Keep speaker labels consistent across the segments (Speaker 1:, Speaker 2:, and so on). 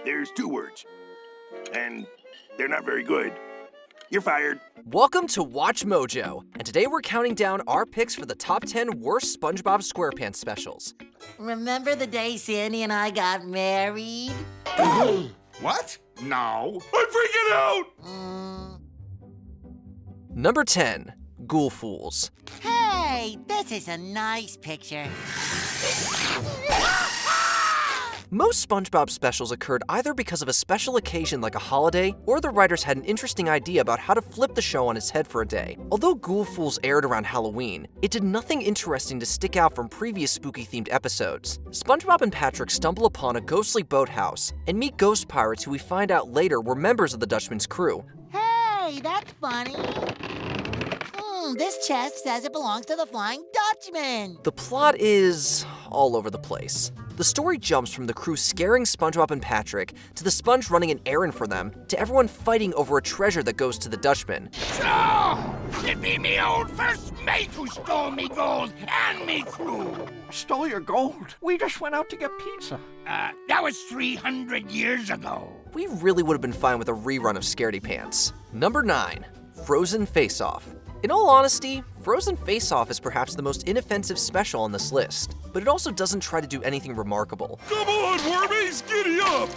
Speaker 1: There's 2 words. And they're not very good. You're fired.
Speaker 2: Welcome to Watch Mojo, and today we're counting down our picks for the top 10 worst SpongeBob SquarePants specials.
Speaker 3: Remember the day Sandy and I got married?
Speaker 1: What? No. I'm freaking out!
Speaker 2: Number 10, Ghoul Fools.
Speaker 3: Hey, this is a nice picture.
Speaker 2: Most SpongeBob specials occurred either because of a special occasion like a holiday, or the writers had an interesting idea about how to flip the show on its head for a day. Although Ghoul Fools aired around Halloween, it did nothing interesting to stick out from previous spooky-themed episodes. SpongeBob and Patrick stumble upon a ghostly boathouse and meet ghost pirates who we find out later were members of the Dutchman's crew.
Speaker 3: Hey, that's funny. This chest says it belongs to the Flying Dutchman.
Speaker 2: The plot is all over the place. The story jumps from the crew scaring SpongeBob and Patrick, to the Sponge running an errand for them, to everyone fighting over a treasure that goes to the Dutchman.
Speaker 1: So, it be me old first mate who stole me gold and me crew.
Speaker 4: Stole your gold? We just went out to get pizza.
Speaker 1: That was 300 years ago.
Speaker 2: We really would have been fine with a rerun of Scaredy Pants. Number 9, Frozen Face-Off. In all honesty, Frozen Face-Off is perhaps the most inoffensive special on this list, but it also doesn't try to do anything remarkable.
Speaker 1: Come on, Wormies, giddy up!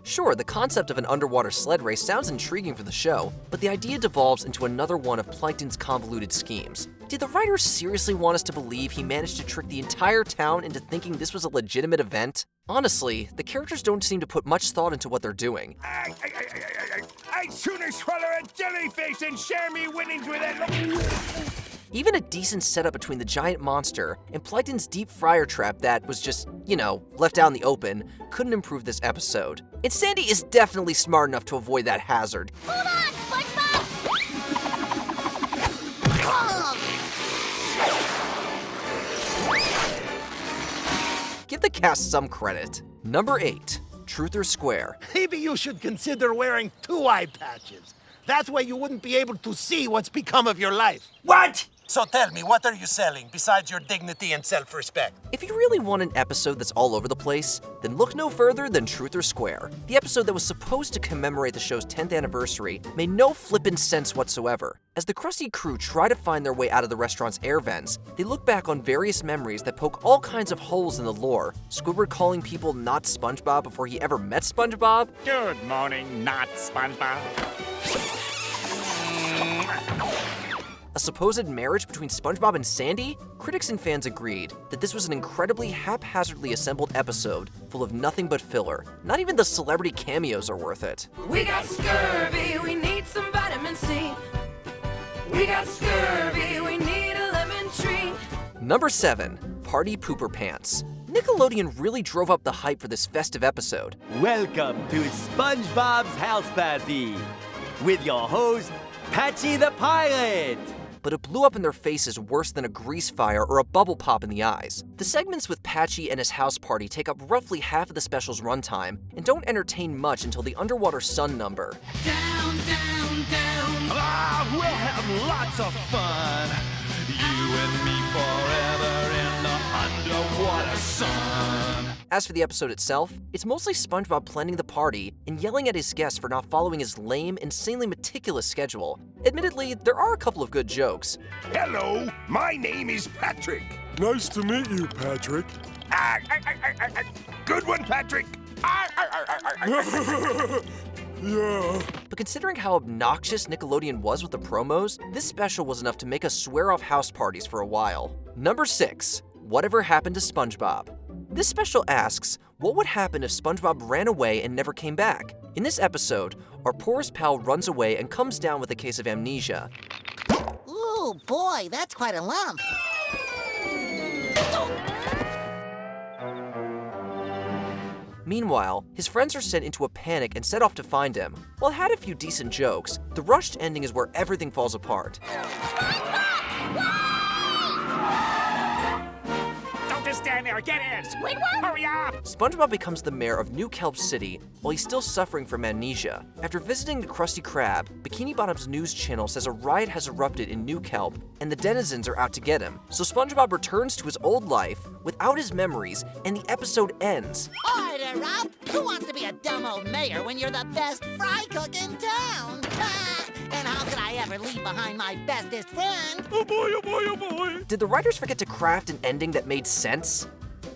Speaker 2: Sure, the concept of an underwater sled race sounds intriguing for the show, but the idea devolves into another one of Plankton's convoluted schemes. Did the writers seriously want us to believe he managed to trick the entire town into thinking this was a legitimate event? Honestly, the characters don't seem to put much thought into what they're doing.
Speaker 1: I'd sooner swallow a jellyfish than share me winnings with it.
Speaker 2: Even a decent setup between the giant monster and Plankton's deep fryer trap that was just, left out in the open, couldn't improve this episode. And Sandy is definitely smart enough to avoid that hazard.
Speaker 5: Hold on, SpongeBob!
Speaker 2: Give the cast some credit. Number 8, Truth or Square.
Speaker 6: Maybe you should consider wearing 2 eye patches. That way you wouldn't be able to see what's become of your life.
Speaker 1: What?
Speaker 6: So tell me, what are you selling besides your dignity and self-respect?
Speaker 2: If you really want an episode that's all over the place, then look no further than Truth or Square. The episode that was supposed to commemorate the show's 10th anniversary made no flippin' sense whatsoever. As the Krusty crew try to find their way out of the restaurant's air vents, they look back on various memories that poke all kinds of holes in the lore. Squidward calling people not SpongeBob before he ever met SpongeBob,
Speaker 1: Good morning, not SpongeBob.
Speaker 2: a supposed marriage between SpongeBob and Sandy. Critics and fans agreed that this was an incredibly haphazardly assembled episode full of nothing but filler. Not even the celebrity cameos are worth it.
Speaker 5: We got scurvy, we need some vitamin C. We got scurvy, we need a lemon tree.
Speaker 2: Number 7, Party Pooper Pants. Nickelodeon really drove up the hype for this festive episode.
Speaker 7: Welcome to SpongeBob's House Party with your host, Patchy the Pirate.
Speaker 2: But it blew up in their faces worse than a grease fire or a bubble pop in the eyes. The segments with Patchy and his house party take up roughly half of the special's runtime and don't entertain much until the underwater sun number.
Speaker 5: Down, down, down.
Speaker 4: We'll have lots of fun. You and me forever in the underwater sun.
Speaker 2: As for the episode itself, it's mostly SpongeBob planning the party and yelling at his guests for not following his lame, insanely meticulous schedule. Admittedly, there are a couple of good jokes.
Speaker 1: Hello, my name is Patrick.
Speaker 8: Nice to meet you, Patrick.
Speaker 1: Good one, Patrick.
Speaker 8: Yeah.
Speaker 2: But considering how obnoxious Nickelodeon was with the promos, this special was enough to make us swear off house parties for a while. Number 6, Whatever Happened to SpongeBob? This special asks, what would happen if SpongeBob ran away and never came back? In this episode, our poorest pal runs away and comes down with a case of amnesia.
Speaker 3: Ooh, boy, that's quite a lump.
Speaker 2: Meanwhile, his friends are sent into a panic and set off to find him. While it had a few decent jokes, the rushed ending is where everything falls apart.
Speaker 1: Don't stand there. Get in.
Speaker 3: Squidward?
Speaker 1: Hurry up.
Speaker 2: SpongeBob becomes the mayor of New Kelp City while he's still suffering from amnesia. After visiting the Krusty Krab, Bikini Bottom's news channel says a riot has erupted in New Kelp and the denizens are out to get him. So SpongeBob returns to his old life without his memories and the episode ends.
Speaker 3: Order up! Who wants to be a dumb old mayor when you're the best fry cook in town? And how could I ever leave behind my bestest friend?
Speaker 8: Oh boy, oh boy, oh boy.
Speaker 2: Did the writers forget to craft an ending that made sense?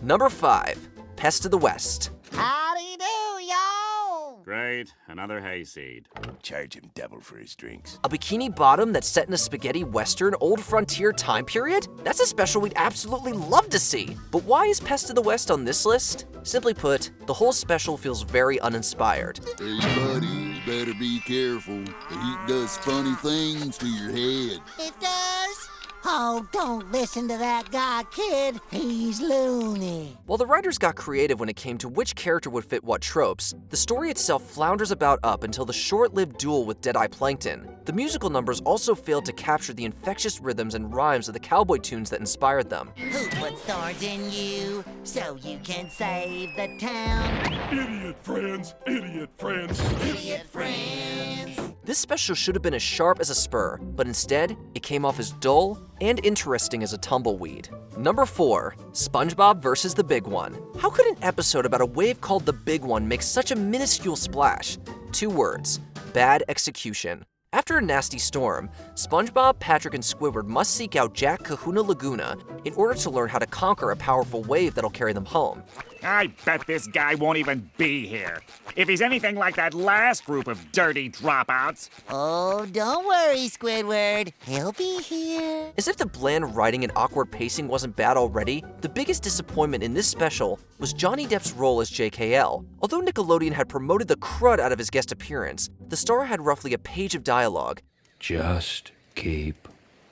Speaker 2: Number 5, Pest of the West.
Speaker 3: Howdy do, yo!
Speaker 9: Great, another hayseed.
Speaker 1: Charge him double for his drinks.
Speaker 2: A Bikini Bottom that's set in a spaghetti western old frontier time period? That's a special we'd absolutely love to see. But why is Pest of the West on this list? Simply put, the whole special feels very uninspired.
Speaker 10: Hey buddy, better be careful. The heat does funny things to your head.
Speaker 3: It does? Oh, don't listen to that guy, kid. He's loony.
Speaker 2: While the writers got creative when it came to which character would fit what tropes, the story itself flounders about up until the short-lived duel with Deadeye Plankton. The musical numbers also failed to capture the infectious rhythms and rhymes of the cowboy tunes that inspired them.
Speaker 3: Who puts thorns in you so you can save the town?
Speaker 8: Idiot friends, idiot friends.
Speaker 3: Idiot friends.
Speaker 2: This special should have been as sharp as a spur, but instead, it came off as dull and interesting as a tumbleweed. Number 4, SpongeBob vs. the Big One. How could an episode about a wave called the Big One make such a minuscule splash? 2 words, bad execution. After a nasty storm, SpongeBob, Patrick, and Squidward must seek out Jack Kahuna Laguna in order to learn how to conquer a powerful wave that'll carry them home.
Speaker 1: I bet this guy won't even be here. If he's anything like that last group of dirty dropouts.
Speaker 3: Oh, don't worry, Squidward. He'll be here.
Speaker 2: As if the bland writing and awkward pacing wasn't bad already, the biggest disappointment in this special was Johnny Depp's role as JKL. Although Nickelodeon had promoted the crud out of his guest appearance, the star had roughly a page of dialogue.
Speaker 11: Just keep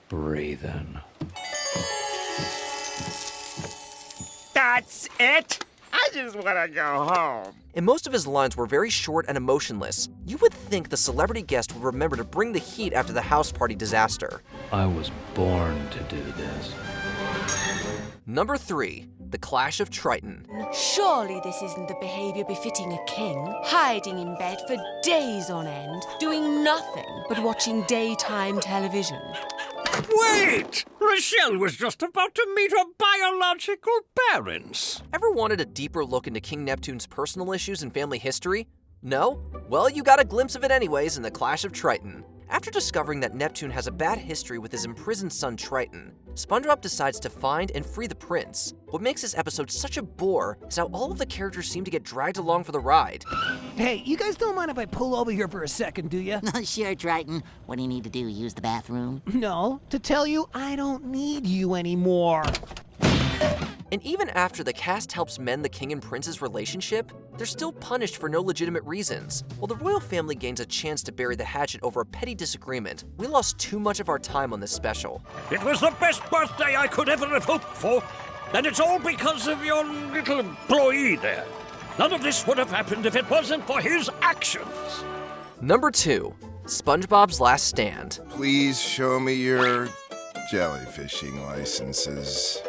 Speaker 11: breathing.
Speaker 1: That's it? I just want to go home.
Speaker 2: And most of his lines were very short and emotionless. You would think the celebrity guest would remember to bring the heat after the house party disaster.
Speaker 11: I was born to do this.
Speaker 2: Number 3, the Clash of Triton.
Speaker 5: Surely this isn't the behavior befitting a king, hiding in bed for days on end, doing nothing but watching daytime television.
Speaker 12: Wait! Rochelle was just about to meet her biological parents.
Speaker 2: Ever wanted a deeper look into King Neptune's personal issues and family history? No? Well, you got a glimpse of it anyways in the Clash of Triton. After discovering that Neptune has a bad history with his imprisoned son Triton, SpongeBob decides to find and free the prince. What makes this episode such a bore is how all of the characters seem to get dragged along for the ride.
Speaker 13: Hey, you guys don't mind if I pull over here for a second, do you?
Speaker 3: Sure, Triton. What do you need to do? Use the bathroom?
Speaker 13: No, to tell you I don't need you anymore.
Speaker 2: And even after the cast helps mend the king and prince's relationship, they're still punished for no legitimate reasons. While the royal family gains a chance to bury the hatchet over a petty disagreement, we lost too much of our time on this special.
Speaker 12: It was the best birthday I could ever have hoped for, and it's all because of your little employee there. None of this would have happened if it wasn't for his actions.
Speaker 2: Number 2, SpongeBob's Last Stand.
Speaker 14: Please show me your jellyfishing licenses.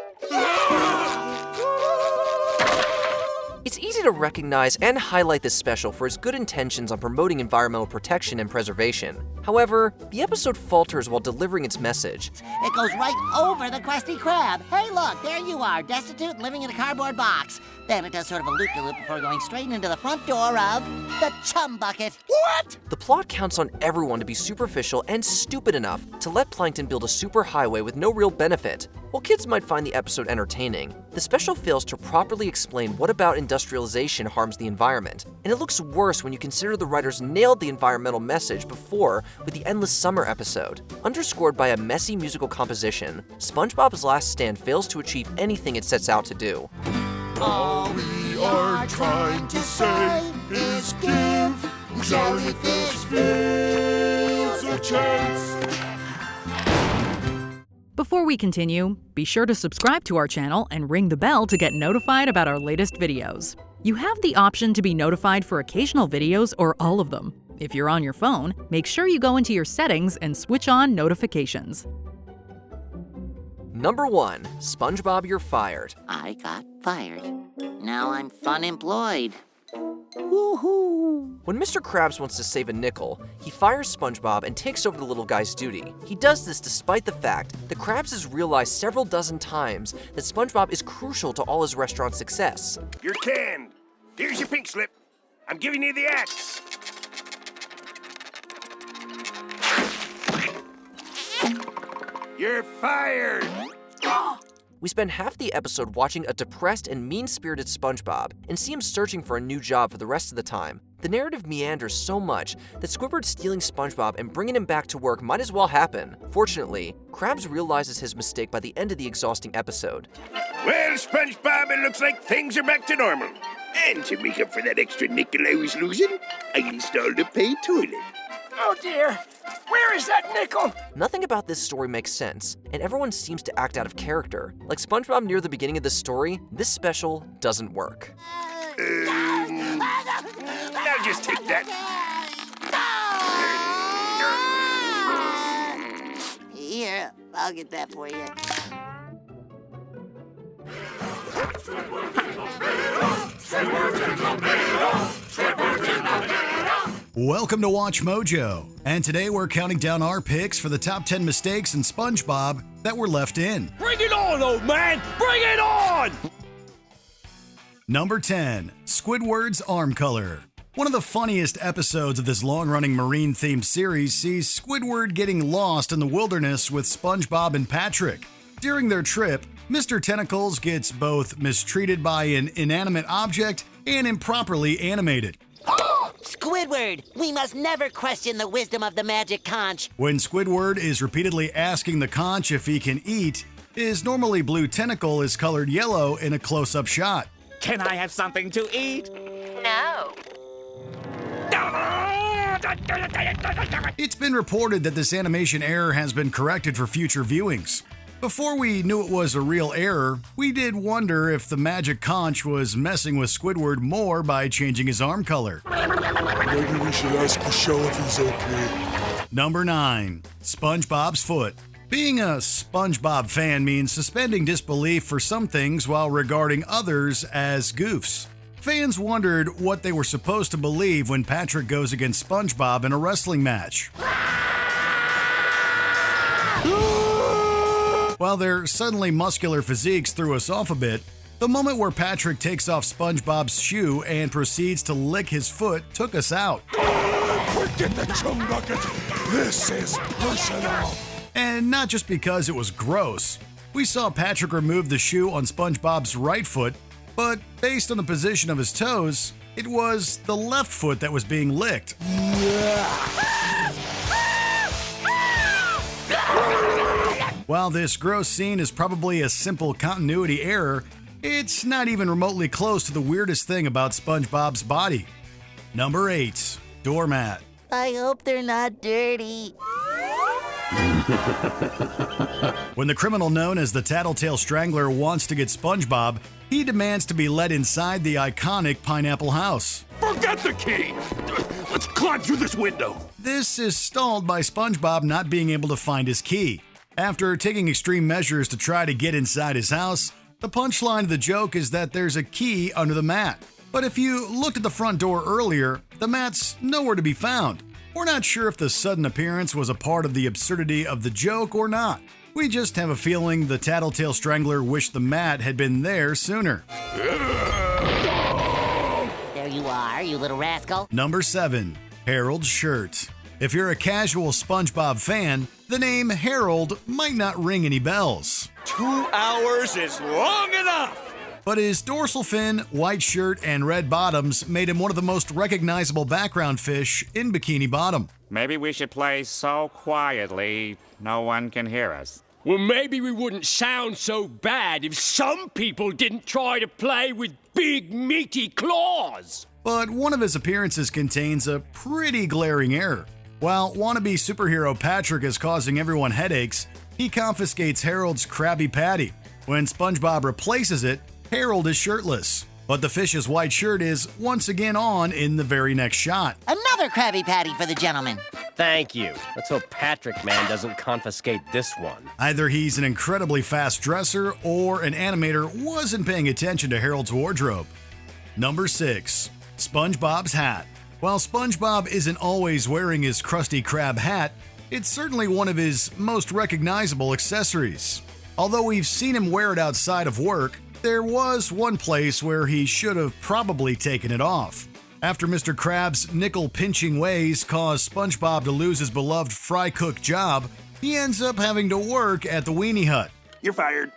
Speaker 2: It's easy to recognize and highlight this special for its good intentions on promoting environmental protection and preservation. However, the episode falters while delivering its message.
Speaker 3: It goes right over the Krusty Krab. Hey, look, there you are, destitute and living in a cardboard box. Then it does sort of a loop-de-loop before going straight into the front door of the Chum Bucket. What?
Speaker 2: The plot counts on everyone to be superficial and stupid enough to let Plankton build a superhighway with no real benefit. While kids might find the episode entertaining, the special fails to properly explain what about industrialization harms the environment. And it looks worse when you consider the writers nailed the environmental message before with the Endless Summer episode. Underscored by a messy musical composition, SpongeBob's Last Stand fails to achieve anything it sets out to do.
Speaker 8: All we are trying to say is give jellyfish fields a chance.
Speaker 15: Before we continue, be sure to subscribe to our channel and ring the bell to get notified about our latest videos. You have the option to be notified for occasional videos or all of them. If you're on your phone, make sure you go into your settings and switch on notifications.
Speaker 2: Number 1. SpongeBob, You're Fired.
Speaker 3: I got fired. Now I'm fun-employed. Woohoo!
Speaker 2: When Mr. Krabs wants to save a nickel, he fires SpongeBob and takes over the little guy's duty. He does this despite the fact that Krabs has realized several dozen times that SpongeBob is crucial to all his restaurant's success.
Speaker 1: You're canned. Here's your pink slip. I'm giving you the axe. You're fired.
Speaker 2: We spend half the episode watching a depressed and mean-spirited SpongeBob and see him searching for a new job for the rest of the time. The narrative meanders so much that Squidward stealing SpongeBob and bringing him back to work might as well happen. Fortunately, Krabs realizes his mistake by the end of the exhausting episode.
Speaker 1: Well, SpongeBob, it looks like things are back to normal. And to make up for that extra nickel I was losing, I installed a paid toilet.
Speaker 16: Oh dear, where is that nickel?
Speaker 2: Nothing about this story makes sense, and everyone seems to act out of character. Like SpongeBob near the beginning of this story, this special doesn't work.
Speaker 1: Now just take that.
Speaker 3: Here, I'll get that for you.
Speaker 17: Welcome to Watch Mojo, and today we're counting down our picks for the top 10 mistakes in SpongeBob that were left in.
Speaker 12: Bring it on, old man! Bring it on!
Speaker 17: Number 10, Squidwards Arm Color. One of the funniest episodes of this long-running marine-themed series sees Squidward getting lost in the wilderness with SpongeBob and Patrick. During their trip, Mr. Tentacles gets both mistreated by an inanimate object and improperly animated.
Speaker 3: Squidward, we must never question the wisdom of the magic conch.
Speaker 17: When Squidward is repeatedly asking the conch if he can eat, his normally blue tentacle is colored yellow in a close-up shot.
Speaker 16: Can I have something to eat?
Speaker 5: No.
Speaker 17: It's been reported that this animation error has been corrected for future viewings. Before we knew it was a real error, we did wonder if the magic conch was messing with Squidward more by changing his arm color.
Speaker 8: Maybe we should ask the show if he's okay.
Speaker 17: Number 9. SpongeBob's Foot. Being a SpongeBob fan means suspending disbelief for some things while regarding others as goofs. Fans wondered what they were supposed to believe when Patrick goes against SpongeBob in a wrestling match. While their suddenly muscular physiques threw us off a bit, the moment where Patrick takes off SpongeBob's shoe and proceeds to lick his foot took us out.
Speaker 8: Forget the chum bucket. This is personal.
Speaker 17: And not just because it was gross. We saw Patrick remove the shoe on SpongeBob's right foot, but based on the position of his toes, it was the left foot that was being licked. While this gross scene is probably a simple continuity error, it's not even remotely close to the weirdest thing about SpongeBob's body. Number 8. Doormat.
Speaker 3: I hope they're not dirty.
Speaker 17: When the criminal known as the Tattletale Strangler wants to get SpongeBob, he demands to be let inside the iconic Pineapple House.
Speaker 12: Forget the key! Let's climb through this window!
Speaker 17: This is stalled by SpongeBob not being able to find his key. After taking extreme measures to try to get inside his house, the punchline of the joke is that there's a key under the mat. But if you looked at the front door earlier, the mat's nowhere to be found. We're not sure if the sudden appearance was a part of the absurdity of the joke or not. We just have a feeling the Tattletale Strangler wished the mat had been there sooner.
Speaker 3: There you are, you little rascal.
Speaker 17: Number 7. Harold's Shirt. If you're a casual SpongeBob fan, the name Harold might not ring any bells.
Speaker 12: 2 hours is long enough!
Speaker 17: But his dorsal fin, white shirt, and red bottoms made him one of the most recognizable background fish in Bikini Bottom.
Speaker 16: Maybe we should play so quietly no one can hear us.
Speaker 12: Well, maybe we wouldn't sound so bad if some people didn't try to play with big, meaty claws.
Speaker 17: But one of his appearances contains a pretty glaring error. While wannabe superhero Patrick is causing everyone headaches, he confiscates Harold's Krabby Patty. When SpongeBob replaces it, Harold is shirtless. But the fish's white shirt is once again on in the very next shot.
Speaker 3: Another Krabby Patty for the gentleman.
Speaker 18: Thank you. Let's hope Patrick Man doesn't confiscate this one.
Speaker 17: Either he's an incredibly fast dresser or an animator wasn't paying attention to Harold's wardrobe. Number 6. SpongeBob's hat. While SpongeBob isn't always wearing his Krusty Krab hat, it's certainly one of his most recognizable accessories. Although we've seen him wear it outside of work, there was one place where he should have probably taken it off. After Mr. Krabs' nickel-pinching ways caused SpongeBob to lose his beloved fry cook job, he ends up having to work at the Weenie Hut.
Speaker 1: You're fired.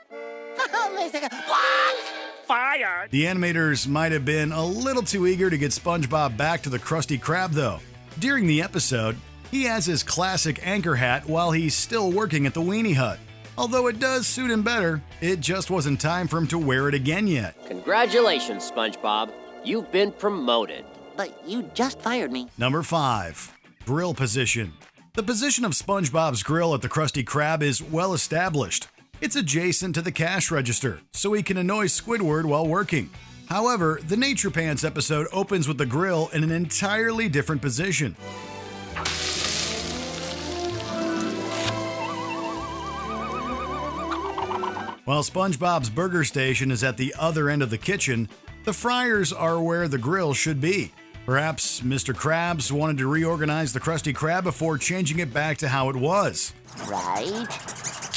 Speaker 3: What?
Speaker 12: Fired?
Speaker 17: The animators might have been a little too eager to get SpongeBob back to the Krusty Krab, though. During the episode, he has his classic anchor hat while he's still working at the Weenie Hut. Although it does suit him better, it just wasn't time for him to wear it again yet.
Speaker 18: Congratulations, SpongeBob. You've been promoted.
Speaker 3: But you just fired me.
Speaker 17: Number 5. Grill position. The position of SpongeBob's grill at the Krusty Krab is well established. It's adjacent to the cash register, so he can annoy Squidward while working. However, the Nature Pants episode opens with the grill in an entirely different position. While SpongeBob's burger station is at the other end of the kitchen, the fryers are where the grill should be. Perhaps Mr. Krabs wanted to reorganize the Krusty Krab before changing it back to how it was.
Speaker 3: Right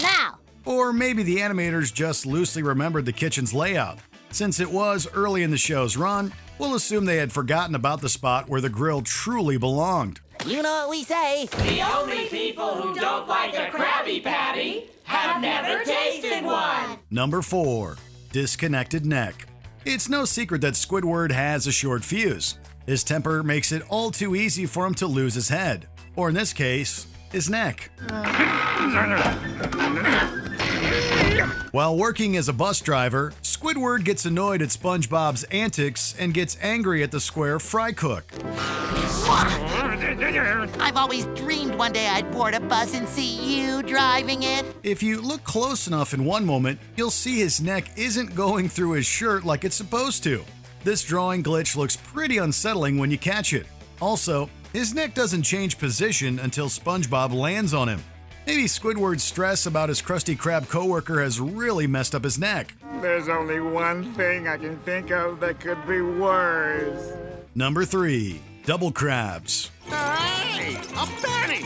Speaker 3: now.
Speaker 17: Or maybe the animators just loosely remembered the kitchen's layout. Since it was early in the show's run, we'll assume they had forgotten about the spot where the grill truly belonged.
Speaker 3: You know what we say.
Speaker 19: The only people who don't like a Krabby Patty have never tasted one.
Speaker 17: Number 4. Disconnected neck. It's no secret that Squidward has a short fuse. His temper makes it all too easy for him to lose his head. Or in this case, his neck. While working as a bus driver, Squidward gets annoyed at SpongeBob's antics and gets angry at the square fry cook.
Speaker 3: I've always dreamed one day I'd board a bus and see you driving it.
Speaker 17: If you look close enough in one moment, you'll see his neck isn't going through his shirt like it's supposed to. This drawing glitch looks pretty unsettling when you catch it. Also, his neck doesn't change position until SpongeBob lands on him. Maybe Squidward's stress about his Krusty Krab coworker has really messed up his neck.
Speaker 20: There's only one thing I can think of that could be worse.
Speaker 17: Number 3. Double crabs.
Speaker 1: Hey, a penny!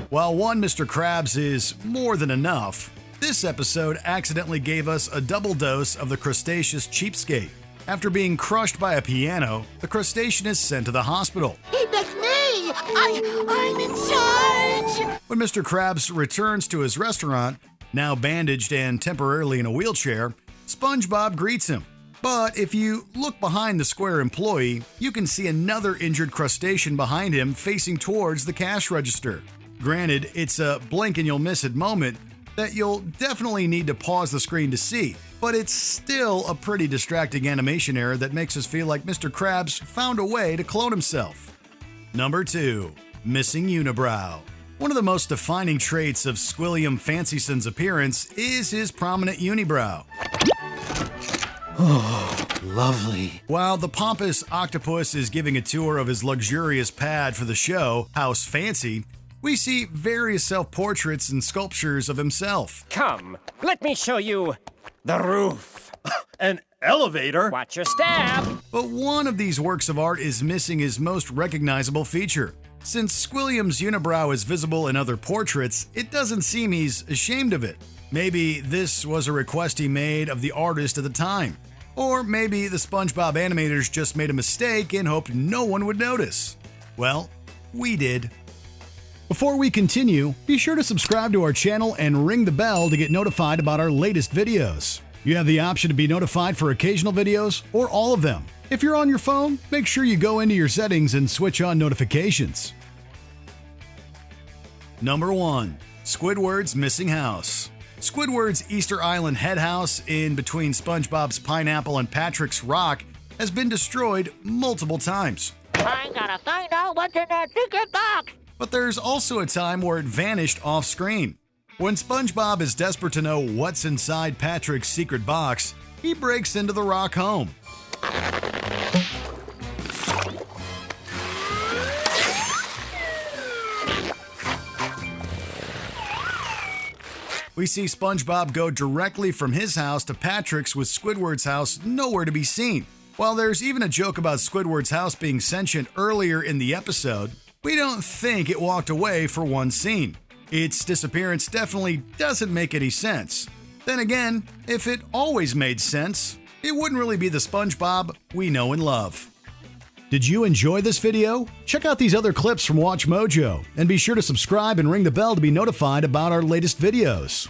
Speaker 17: While one Mr. Krabs is more than enough, this episode accidentally gave us a double dose of the crustaceous cheapskate. After being crushed by a piano, the crustacean is sent to the hospital.
Speaker 3: He picked me! I'm in charge!
Speaker 17: When Mr. Krabs returns to his restaurant, now bandaged and temporarily in a wheelchair, SpongeBob greets him. But if you look behind the square employee, you can see another injured crustacean behind him facing towards the cash register. Granted, it's a blink and you'll miss it moment that you'll definitely need to pause the screen to see, but it's still a pretty distracting animation error that makes us feel like Mr. Krabs found a way to clone himself. Number 2. Missing unibrow. One of the most defining traits of Squilliam Fancyson's appearance is his prominent unibrow.
Speaker 11: Oh, lovely.
Speaker 17: While the pompous octopus is giving a tour of his luxurious pad for the show, House Fancy, we see various self-portraits and sculptures of himself.
Speaker 18: Come, let me show you the roof.
Speaker 6: An elevator?
Speaker 18: Watch your step.
Speaker 17: But one of these works of art is missing his most recognizable feature. Since Squilliam's unibrow is visible in other portraits, it doesn't seem he's ashamed of it. Maybe this was a request he made of the artist at the time. Or maybe the SpongeBob animators just made a mistake and hoped no one would notice. Well, we did. Before we continue, be sure to subscribe to our channel and ring the bell to get notified about our latest videos. You have the option to be notified for occasional videos or all of them. If you're on your phone, make sure you go into your settings and switch on notifications. Number 1. Squidward's Missing House. Squidward's Easter Island head house in between SpongeBob's Pineapple and Patrick's Rock has been destroyed multiple times.
Speaker 3: I gotta find out what's in that secret box!
Speaker 17: But there's also a time where it vanished off screen. When SpongeBob is desperate to know what's inside Patrick's secret box, he breaks into the rock home. We see SpongeBob go directly from his house to Patrick's with Squidward's house nowhere to be seen. While there's even a joke about Squidward's house being sentient earlier in the episode, we don't think it walked away for one scene. Its disappearance definitely doesn't make any sense. Then again, if it always made sense, it wouldn't really be the SpongeBob we know and love. Did you enjoy this video? Check out these other clips from WatchMojo, and be sure to subscribe and ring the bell to be notified about our latest videos.